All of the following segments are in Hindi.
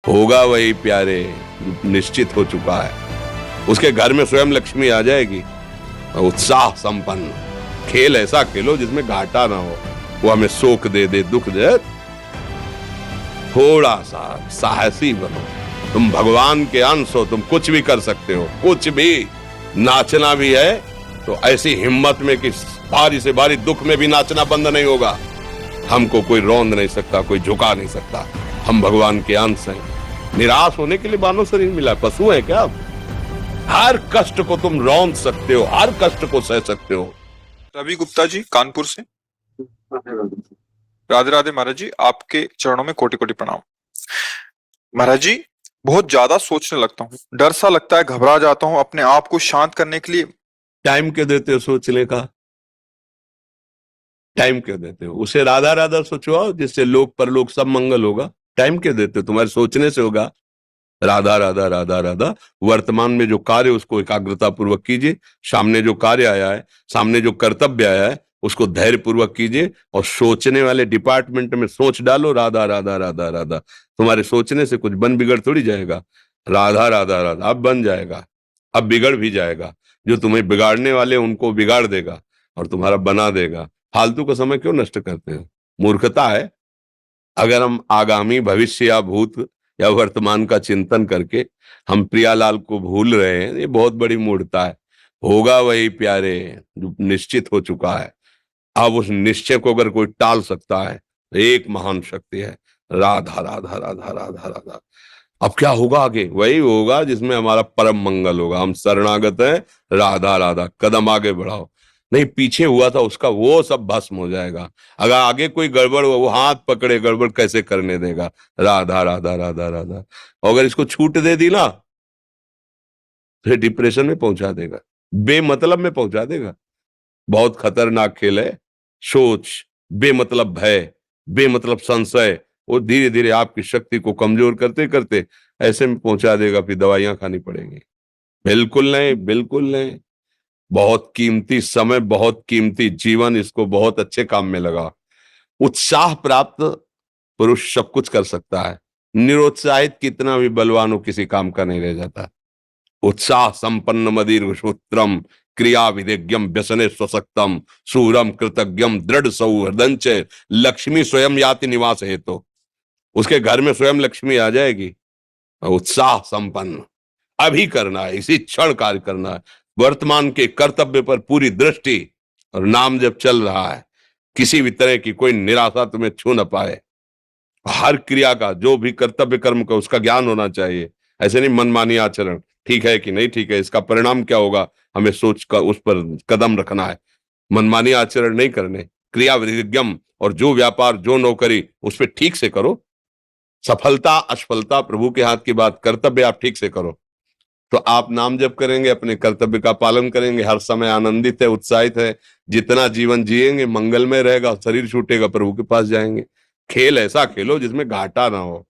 होगा वही प्यारे जो निश्चित हो चुका है। उसके घर में स्वयं लक्ष्मी आ जाएगी। उत्साह संपन्न खेल ऐसा खेलो जिसमें घाटा ना हो। वो हमें शोक दे दे, दुख दे, थोड़ा सा साहसी बनो। तुम भगवान के अंश हो, तुम कुछ भी कर सकते हो, कुछ भी। नाचना भी है तो ऐसी हिम्मत में कि भारी से भारी दुख में भी नाचना बंद नहीं होगा। हमको कोई रौंद नहीं सकता, कोई झुका नहीं सकता। हम भगवान के अंश हैं। निराश होने के लिए मानव शरीर मिला, पशु है क्या? हर कष्ट को तुम रौंद सकते हो, हर कष्ट को सह सकते हो। रवि गुप्ता जी कानपुर से। राधे राधे महाराज जी, आपके चरणों में कोटि कोटि प्रणाम। महाराज जी, बहुत ज्यादा सोचने लगता हूँ, डर सा लगता है, घबरा जाता हूँ। अपने आप को शांत करने के लिए टाइम क्यों देते हो सोचने का? टाइम क्यों देते हो? उसे राधा राधा सोचो जिससे लोक परलोक सब मंगल होगा। टाइम क्यों देते हो? तुम्हारे सोचने से होगा। राधा राधा राधा राधा। वर्तमान में जो कार्य उसको एकाग्रता पूर्वक कीजिए। सामने जो कार्य आया है, सामने जो कर्तव्य आया है, उसको धैर्य पूर्वक कीजिए। और सोचने वाले डिपार्टमेंट में सोच डालो राधा राधा राधा राधा। तुम्हारे सोचने से कुछ बन बिगड़ थोड़ी जाएगा। राधा राधा राधा अब बन जाएगा, अब बिगड़ भी जाएगा। जो तुम्हें बिगाड़ने वाले उनको बिगाड़ देगा और तुम्हारा बना देगा। फालतू का समय क्यों नष्ट करते हो? मूर्खता है। अगर हम आगामी भविष्य या भूत या वर्तमान का चिंतन करके हम प्रियालाल को भूल रहे हैं, ये बहुत बड़ी मूर्खता है। होगा वही प्यारे जो निश्चित हो चुका है। अब उस निश्चय को अगर कोई टाल सकता है तो एक महान शक्ति है, राधा राधा राधा राधा राधा। अब क्या होगा आगे? वही होगा जिसमें हमारा परम मंगल होगा। हम शरणागत हैं, राधा राधा। कदम आगे बढ़ाओ। नहीं, पीछे हुआ था उसका वो सब भस्म हो जाएगा। अगर आगे कोई गड़बड़ हुआ, वो हाथ पकड़े गड़बड़ कैसे करने देगा? राधा राधा राधा राधा। और अगर इसको छूट दे दी ना, फिर डिप्रेशन में पहुंचा देगा, बेमतलब में पहुंचा देगा। बहुत खतरनाक खेल है। सोच, बेमतलब भय, बेमतलब संशय, वो धीरे धीरे आपकी शक्ति को कमजोर करते करते ऐसे में पहुंचा देगा, फिर दवाइयां खानी पड़ेंगी। बिल्कुल नहीं, बिल्कुल नहीं। बहुत कीमती समय, बहुत कीमती जीवन, इसको बहुत अच्छे काम में लगा। उत्साह प्राप्त पुरुष सब कुछ कर सकता है। निरुत्साहित कितना भी बलवान हो, किसी काम का नहीं रह जाता। उत्साह संपन्न मदीर्घ सूत्रम क्रिया विधिज्ञम व्यसने स्वसक्तम सूरम कृतज्ञम दृढ़ सौहृदंच लक्ष्मी स्वयं याति निवास हेतु। उसके घर में स्वयं लक्ष्मी आ जाएगी। उत्साह संपन्न अभी करना है, इसी क्षण कार्य करना है। वर्तमान के कर्तव्य पर पूरी दृष्टि। और नाम जब चल रहा है, किसी भी तरह की कोई निराशा तुम्हें छू न पाए। हर क्रिया का, जो भी कर्तव्य कर्म का, उसका ज्ञान होना चाहिए। ऐसे नहीं मनमानी आचरण, ठीक है कि नहीं ठीक है, इसका परिणाम क्या होगा, हमें सोच कर उस पर कदम रखना है। मनमानी आचरण नहीं करने। क्रिया विधिज्ञम, और जो व्यापार जो नौकरी उस पर ठीक से करो। सफलता असफलता प्रभु के हाथ की बात, कर्तव्य आप ठीक से करो तो आप नाम जप करेंगे, अपने कर्तव्य का पालन करेंगे, हर समय आनंदित है, उत्साहित है। जितना जीवन जिएंगे मंगलमय रहेगा। शरीर छूटेगा, प्रभु के पास जाएंगे। खेल ऐसा खेलो जिसमें घाटा ना हो।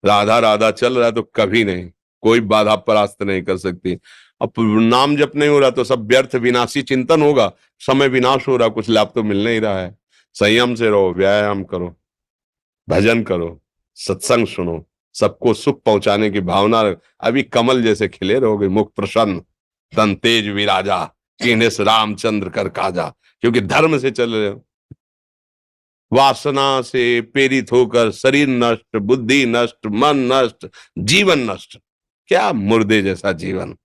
राधा राधा चल रहा है तो कभी नहीं, कोई बाधा परास्त नहीं कर सकती। अब नाम जप नहीं हो रहा तो सब व्यर्थ विनाशी चिंतन होगा। समय विनाश हो रहा, कुछ लाभ तो मिल नहीं रहा है। संयम से रहो, व्यायाम करो, भजन करो, सत्संग सुनो, सबको सुख पहुंचाने की भावना। अभी कमल जैसे खिले रहोगे, मुख प्रसन्न, तन तेज विराजा, कीन्हे से रामचंद्र कर काजा। क्योंकि धर्म से चल रहे हो। वासना से प्रेरित होकर शरीर नष्ट, बुद्धि नष्ट, मन नष्ट, जीवन नष्ट। क्या मुर्दे जैसा जीवन,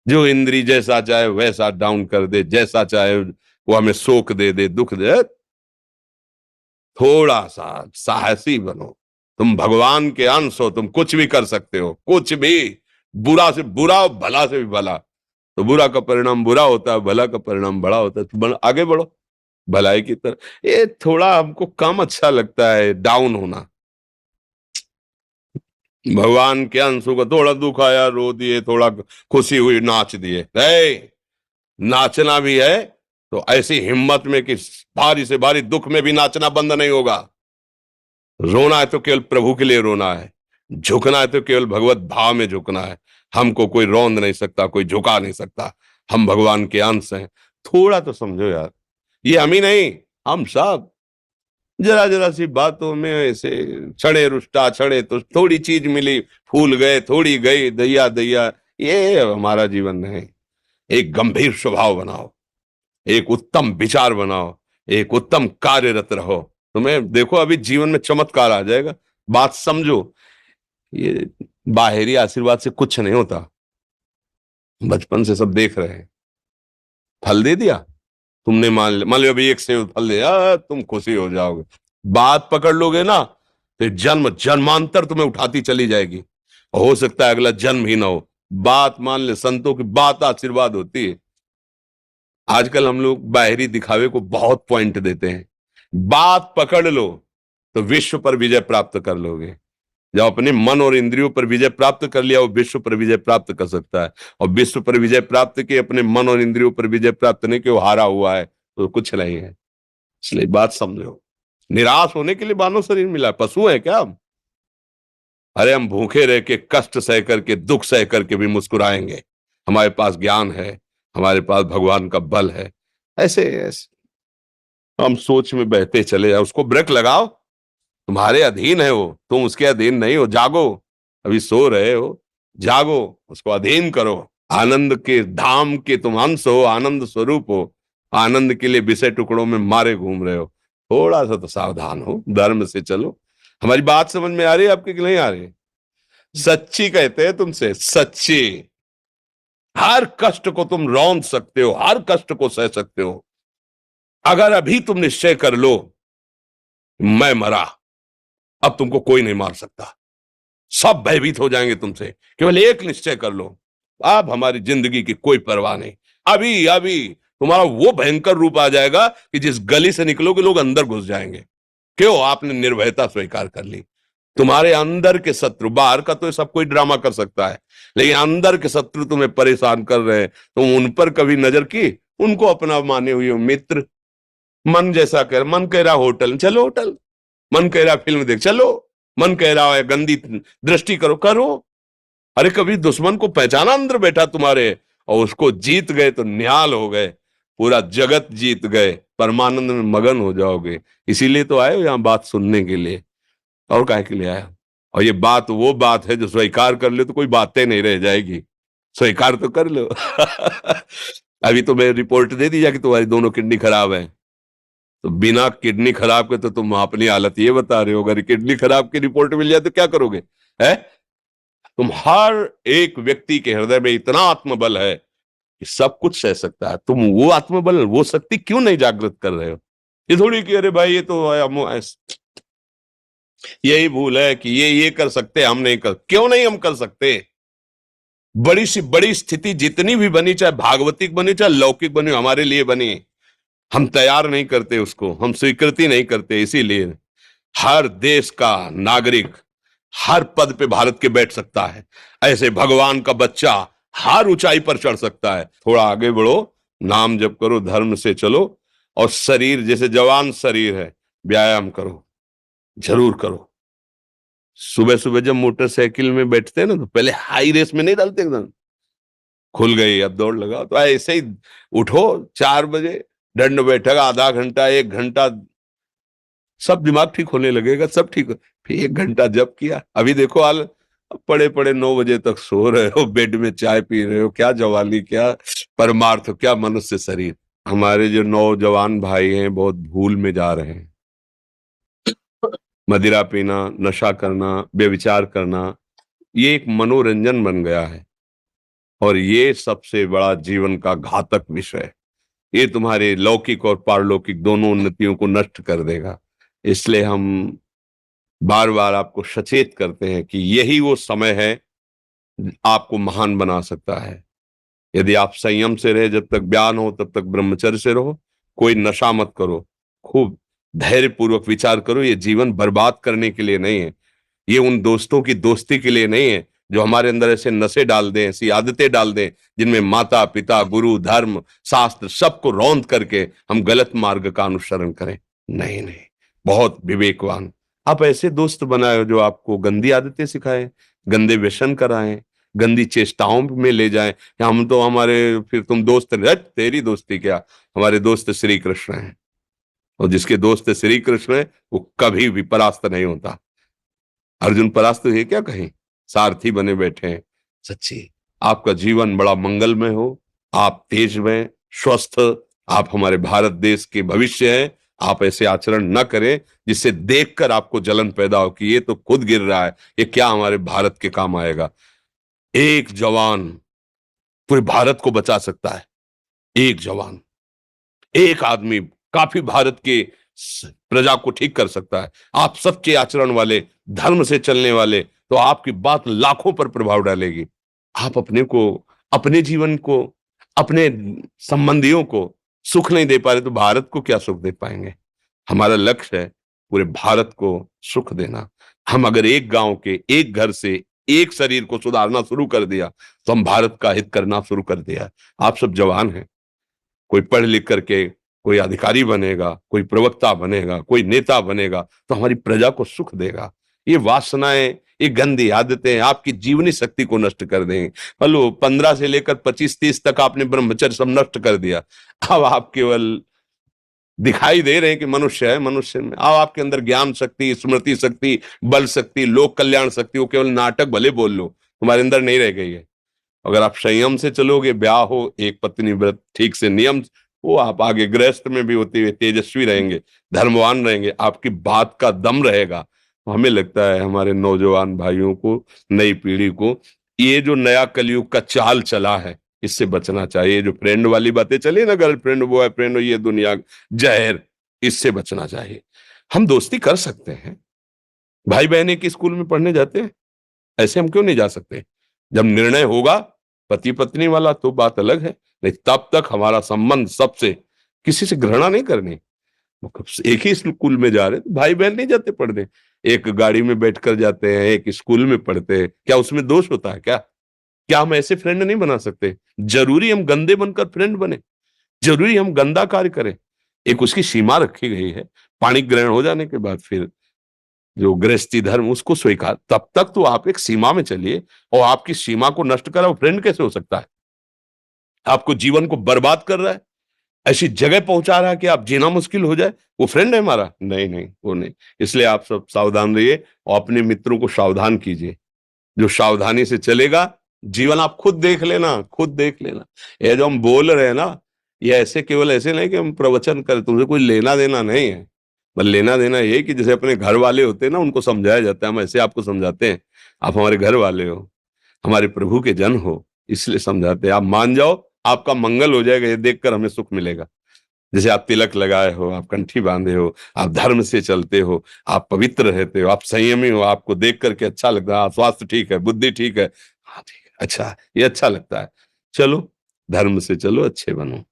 जो इंद्री जैसा चाहे वैसा डाउन कर दे, जैसा चाहे वो हमें शोक दे दे, दुख दे। थोड़ा सा साहसी बनो। तुम भगवान के अंश हो, तुम कुछ भी कर सकते हो, कुछ भी। बुरा से बुरा, भला से भी भला। तो बुरा का परिणाम बुरा होता है, भला का परिणाम बड़ा होता है। तो आगे बढ़ो भलाई की तरफ। ये थोड़ा हमको कम अच्छा लगता है डाउन होना। भगवान के अंशों का थोड़ा दुख आया रो दिए, थोड़ा खुशी हुई नाच दिए। नहीं, नाचना भी है तो ऐसी हिम्मत में कि भारी से भारी दुख में भी नाचना बंद नहीं होगा। रोना है तो केवल प्रभु के लिए रोना है। झुकना है तो केवल भगवत भाव में झुकना है। हमको कोई रौंद नहीं सकता, कोई झुका नहीं सकता। हम भगवान के अंश हैं। थोड़ा तो समझो यार, ये हम ही नहीं, हम सब। जरा जरा सी बातों में ऐसे छड़े रुष्टा छड़े तो थोड़ी चीज मिली, फूल गए, थोड़ी गई, दैया दैया, ये हमारा जीवन नहीं। एक गंभीर स्वभाव बनाओ, एक उत्तम विचार बनाओ, एक उत्तम कार्यरत रहो। तुम्हें देखो अभी जीवन में चमत्कार आ जाएगा। बात समझो, ये बाहरी आशीर्वाद से कुछ नहीं होता। बचपन से सब देख रहे हैं, फल दे दिया तुमने, मान लो अभी एक सेब फल दिया, तुम खुशी हो जाओगे। बात पकड़ लोगे ना तो जन्म जन्मांतर तुम्हें उठाती चली जाएगी, और हो सकता है अगला जन्म ही ना हो। बात मान ले, संतों की बात आशीर्वाद होती है। आजकल हम लोग बाहरी दिखावे को बहुत पॉइंट देते हैं। बात पकड़ लो तो विश्व पर विजय प्राप्त कर लोगे। जब अपने मन और इंद्रियों पर विजय प्राप्त कर लिया, वो विश्व पर विजय प्राप्त कर सकता है। और विश्व पर विजय प्राप्त किए, अपने मन और इंद्रियों पर विजय प्राप्त नहीं किया, वो हारा हुआ है, तो कुछ नहीं है। इसलिए बात समझो। निराश होने के लिए मानव शरीर मिला, पशु है क्या हम? अरे हम भूखे रह के, कष्ट सह करके, दुख सह करके भी मुस्कुराएंगे। हमारे पास ज्ञान है, हमारे पास भगवान का बल है। ऐसे ऐसे हम सोच में बहते चले जाओ, उसको ब्रेक लगाओ। तुम्हारे अधीन है वो, तुम उसके अधीन नहीं हो। जागो, अभी सो रहे हो, जागो, उसको अधीन करो। आनंद के धाम के तुम अंश हो, आनंद स्वरूप हो। आनंद के लिए विषय टुकड़ों में मारे घूम रहे हो। थोड़ा सा तो सावधान हो, धर्म से चलो। हमारी बात समझ में आ रही है आपकी कि नहीं आ रही? सच्ची कहते हैं तुमसे, सच्ची। हर कष्ट को तुम रौंद सकते हो, हर कष्ट को सह सकते हो, अगर अभी तुम निश्चय कर लो मैं मरा, अब तुमको कोई नहीं मार सकता। सब भयभीत हो जाएंगे तुमसे। केवल एक निश्चय कर लो, अब हमारी जिंदगी की कोई परवाह नहीं। अभी अभी तुम्हारा वो भयंकर रूप आ जाएगा कि जिस गली से निकलोगे लोग अंदर घुस जाएंगे। क्यों? आपने निर्भयता स्वीकार कर ली। तुम्हारे अंदर के शत्रु, बाहर का तो सब कोई ड्रामा कर सकता है, लेकिन अंदर के शत्रु तुम्हें परेशान कर रहे हैं। तुम उन पर कभी नजर की? उनको अपना माने हुए हो मित्र। मन जैसा कर, मन कह रहा होटल चलो होटल, मन कह रहा फिल्म देख चलो, मन कह रहा है गंदी दृष्टि करो करो। अरे कभी दुश्मन को पहचाना अंदर बैठा तुम्हारे, और उसको जीत गए तो निहाल हो गए, पूरा जगत जीत गए, परमानंद में मगन हो जाओगे। इसीलिए तो आए हो यहां बात सुनने के लिए, और काहे के लिए आया? और ये बात वो बात है जो स्वीकार कर ले तो कोई बातें नहीं रह जाएगी। स्वीकार तो कर लो। अभी तो मैं रिपोर्ट दे दी जा कि तुम्हारी दोनों किडनी खराब है, तो बिना किडनी खराब के तो तुम अपनी हालत ये बता रहे हो। अगर किडनी खराब की रिपोर्ट मिल जाए तो क्या करोगे? है? तुम हर एक व्यक्ति के हृदय में इतना आत्मबल है कि सब कुछ सह सकता है। तुम वो आत्मबल, वो शक्ति क्यों नहीं जागृत कर रहे हो? ये थोड़ी कि अरे भाई ये तो यही भूल है कि ये कर सकते, हम नहीं कर। क्यों नहीं हम कर सकते? बड़ी सी बड़ी स्थिति जितनी भी बनी, चाहे भागवतिक बनी चाहे लौकिक बनी, हमारे लिए बनी, हम तैयार नहीं करते उसको, हम स्वीकृति नहीं करते। इसीलिए हर देश का नागरिक हर पद पे भारत के बैठ सकता है, ऐसे भगवान का बच्चा हर ऊंचाई पर चढ़ सकता है। थोड़ा आगे बढ़ो, नाम जप करो, धर्म से चलो, और शरीर जैसे जवान शरीर है, व्यायाम करो, जरूर करो। सुबह सुबह जब मोटरसाइकिल में बैठते हैं ना, तो पहले हाई रेस में नहीं डालते, एकदम खुल गई अब दौड़ लगाओ, तो ऐसे ही उठो 4 बजे, दंड बैठक आधा घंटा 1 घंटा, सब दिमाग ठीक होने लगेगा, सब ठीक हो। फिर 1 घंटा जब किया, अभी देखो हाल, पड़े पड़े 9 बजे तक सो रहे हो, बेड में चाय पी रहे हो। क्या जवानी, क्या परमार्थ, क्या मनुष्य शरीर। हमारे जो नौजवान भाई हैं बहुत भूल में जा रहे हैं। मदिरा पीना, नशा करना, व्यभिचार करना, ये एक मनोरंजन बन गया है, और ये सबसे बड़ा जीवन का घातक विषय है। ये तुम्हारे लौकिक और पारलौकिक दोनों उन्नतियों को नष्ट कर देगा। इसलिए हम बार बार आपको सचेत करते हैं कि यही वो समय है आपको महान बना सकता है। यदि आप संयम से रहे, जब तक ज्ञान हो तब तक ब्रह्मचर्य से रहो, कोई नशा मत करो, खूब धैर्य पूर्वक विचार करो। ये जीवन बर्बाद करने के लिए नहीं है, ये उन दोस्तों की दोस्ती के लिए नहीं है जो हमारे अंदर ऐसे नशे डाल दें, ऐसी आदतें डाल दें जिनमें माता पिता गुरु धर्म शास्त्र सबको रौंद करके हम गलत मार्ग का अनुसरण करें। नहीं नहीं, बहुत विवेकवान आप ऐसे दोस्त बनाए जो आपको गंदी आदतें सिखाएं, गंदे व्यसन कराएं, गंदी चेष्टाओं में ले जाएं। या हम तो हमारे, फिर तुम दोस्त, तेरी दोस्ती क्या, हमारे दोस्त श्री कृष्ण हैं, और जिसके दोस्त श्री कृष्ण है वो कभी भी परास्त नहीं होता। अर्जुन परास्त है क्या कहीं? सारथी बने बैठे हैं। सच्ची आपका जीवन बड़ा मंगलमय हो, आप तेज में स्वस्थ, आप हमारे भारत देश के भविष्य हैं। आप ऐसे आचरण न करें जिससे देखकर आपको जलन पैदा हो कि ये तो खुद गिर रहा है, ये क्या हमारे भारत के काम आएगा। एक जवान पूरे भारत को बचा सकता है। एक जवान, एक आदमी काफी भारत के प्रजा को ठीक कर सकता है। आप सच्चे आचरण वाले, धर्म से चलने वाले, तो आपकी बात लाखों पर प्रभाव डालेगी। आप अपने को, अपने जीवन को, अपने संबंधियों को सुख नहीं दे पा रहे तो भारत को क्या सुख दे पाएंगे? हमारा लक्ष्य है पूरे भारत को सुख देना। हम अगर एक गांव के, एक घर से, एक शरीर को सुधारना शुरू कर दिया तो हम भारत का हित करना शुरू कर दिया। आप सब जवान हैं, कोई पढ़ लिख करके कोई अधिकारी बनेगा, कोई प्रवक्ता बनेगा, कोई नेता बनेगा तो हमारी प्रजा को सुख देगा। ये वासनाएं, ये गंदी आदतें आपकी जीवनी शक्ति को नष्ट कर देंगे। हेलो, 15 से लेकर 25-30 तक आपने ब्रह्मचर्य सब नष्ट कर दिया। अब आप केवल दिखाई दे रहे हैं कि मनुष्य है, मनुष्य में अब आपके अंदर ज्ञान शक्ति, स्मृति शक्ति, बल शक्ति, लोक कल्याण शक्ति, वो केवल नाटक भले बोल लो, तुम्हारे अंदर नहीं रह गई है। अगर आप संयम से चलोगे, ब्याह हो, एक पत्नी व्रत ठीक से नियम, वो आप आगे गृहस्थ में भी होते हुए तेजस्वी रहेंगे, धर्मवान रहेंगे, आपकी बात का दम रहेगा। हमें लगता है हमारे नौजवान भाइयों को, नई पीढ़ी को, ये जो नया कलयुग का चाल चला है इससे बचना चाहिए। जो फ्रेंड वाली बातें चली ना, गर्लफ्रेंड, बॉयफ्रेंड, ये दुनिया जहर, इससे बचना चाहिए। हम दोस्ती कर सकते हैं, भाई बहन एक स्कूल में पढ़ने जाते हैं, ऐसे हम क्यों नहीं जा सकते? जब निर्णय होगा पति पत्नी वाला तो बात अलग है, नहीं तब तक हमारा संबंध सबसे, किसी से घृणा नहीं करनी। एक ही स्कूल में जा रहे तो भाई बहन नहीं जाते पढ़ने, एक गाड़ी में बैठकर जाते हैं, एक स्कूल में पढ़ते हैं, क्या उसमें दोष होता है? क्या क्या हम ऐसे फ्रेंड नहीं बना सकते? जरूरी हम गंदे बनकर फ्रेंड बने? जरूरी हम गंदा कार्य करें? एक उसकी सीमा रखी गई है। पाणी ग्रहण हो जाने के बाद फिर जो गृहस्थी धर्म उसको स्वीकार, तब तक तो आप एक सीमा में चलिए। और आपकी सीमा को नष्ट करा वो फ्रेंड कैसे हो सकता है? आपको जीवन को बर्बाद कर रहा है, ऐसी जगह पहुंचा रहा है कि आप जीना मुश्किल हो जाए, वो फ्रेंड है हमारा? नहीं नहीं, वो नहीं। इसलिए आप सब सावधान रहिए और अपने मित्रों को सावधान कीजिए। जो सावधानी से चलेगा, जीवन आप खुद देख लेना, खुद देख लेना। ये जो हम बोल रहे हैं ना, ये ऐसे केवल ऐसे नहीं कि हम प्रवचन करें, तुमसे कोई लेना देना नहीं है। बस लेना देना ये कि जैसे अपने घर वाले होते हैं ना, उनको समझाया जाता है, हम ऐसे आपको समझाते हैं। आप हमारे घर वाले हो, हमारे प्रभु के जन हो, इसलिए समझाते हैं। आप मान जाओ, आपका मंगल हो जाएगा, ये देखकर हमें सुख मिलेगा। जैसे आप तिलक लगाए हो, आप कंठी बांधे हो, आप धर्म से चलते हो, आप पवित्र रहते हो, आप संयमी हो, आपको देख करके अच्छा लगता है, स्वास्थ्य ठीक है, बुद्धि ठीक है, हाँ ठीक है, अच्छा, ये अच्छा लगता है। चलो, धर्म से चलो, अच्छे बनो।